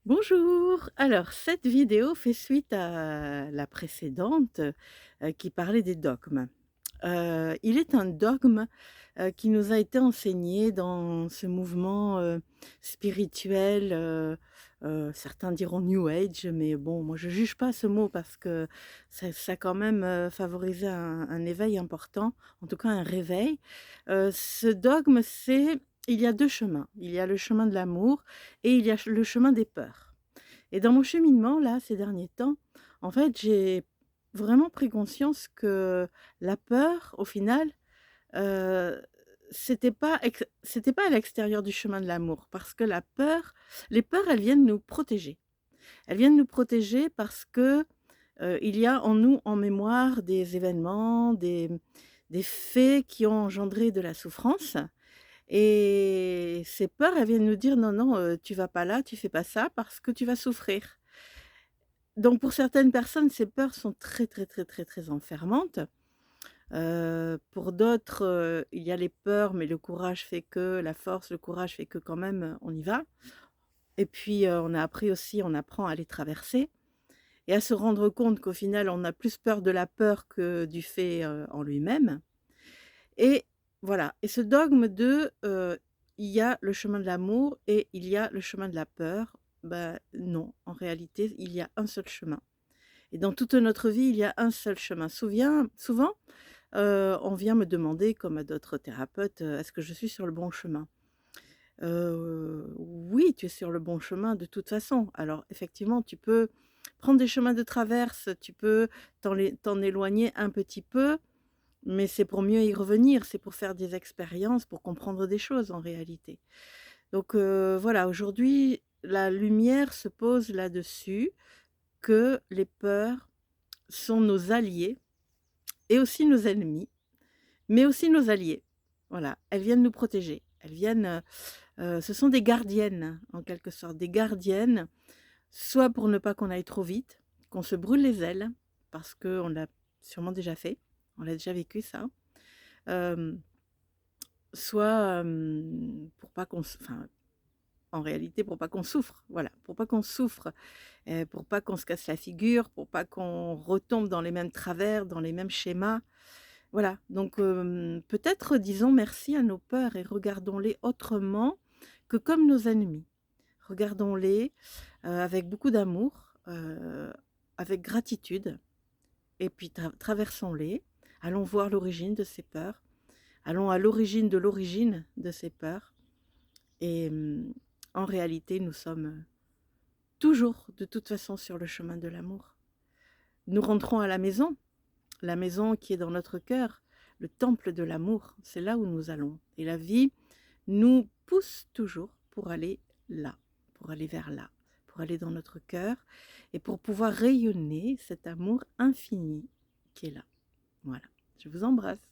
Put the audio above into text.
Bonjour! Alors cette vidéo fait suite à la précédente, qui parlait des dogmes. Il est un dogme, qui nous a été enseigné dans ce mouvement, spirituel, certains diront New Age, mais bon, moi je juge pas ce mot parce que ça a quand même, favorisé un éveil important, en tout cas un réveil. Ce dogme, c'est il y a 2 chemins. Il y a le chemin de l'amour et il y a le chemin des peurs. Et dans mon cheminement là, ces derniers temps, en fait, j'ai vraiment pris conscience que la peur, au final, heu, c'était pas à l'extérieur du chemin de l'amour. Parce que la peur les peurs, elles viennent nous protéger. Elles viennent nous protéger parce que, il y a en nous, en mémoire, des événements, des faits qui ont engendré de la souffrance et ces peurs, elles viennent nous dire: «Non, non, tu vas pas là, tu fais pas ça parce que tu vas souffrir». Donc pour certaines personnes, ces peurs sont très, très, très, très, très enfermantes. Pour d'autres, il y a les peurs, mais le courage fait que la force, le courage fait que quand même, on y va. Et puis, on apprend à les traverser et à se rendre compte qu'au final, on a plus peur de la peur que du fait, en lui-même. Et voilà, et ce dogme il y a le chemin de l'amour et il y a le chemin de la peur, bah, non, en réalité, il y a un seul chemin. Et dans toute notre vie, il y a un seul chemin. Souvent, on vient me demander, comme à d'autres thérapeutes, «Est-ce que je suis sur le bon chemin?» Oui, tu es sur le bon chemin de toute façon. Alors effectivement, tu peux prendre des chemins de traverse, tu peux t'en éloigner un petit peu, mais c'est pour mieux y revenir, c'est pour faire des expériences, pour comprendre des choses en réalité. Donc voilà, aujourd'hui, la lumière se pose là-dessus, que les peurs sont nos alliés et aussi nos ennemis, mais aussi nos alliés. Voilà, elles viennent nous protéger. Elles viennent, ce sont des gardiennes, en quelque sorte, des gardiennes, soit pour ne pas qu'on aille trop vite, qu'on se brûle les ailes, parce qu'on l'a sûrement déjà fait, on l'a déjà vécu ça. Hem, Soit, pour pas qu'on s enfin, en réalité, pour pas qu'on souffre, voilà, pour pas qu'on souffre, pour pas qu'on se casse la figure, pour pas qu'on retombe dans les mêmes travers, dans les mêmes schémas. Voilà, donc peut-être disons merci à nos peurs et regardons-les autrement que comme nos ennemis. Regardons-les, avec beaucoup d'amour, avec gratitude et puis traversons-les. Allons voir l'origine de ces peurs. Allons à l'origine de ces peurs et en réalité, nous sommes, toujours, de toute façon, sur le chemin de l'amour. Nous rentrons à la maison qui est dans notre cœur, le temple de l'amour, c'est là où nous allons et la vie nous pousse toujours pour aller là, pour aller vers là, pour aller dans notre cœur et pour pouvoir rayonner cet amour infini qui est là. Voilà, je vous embrasse.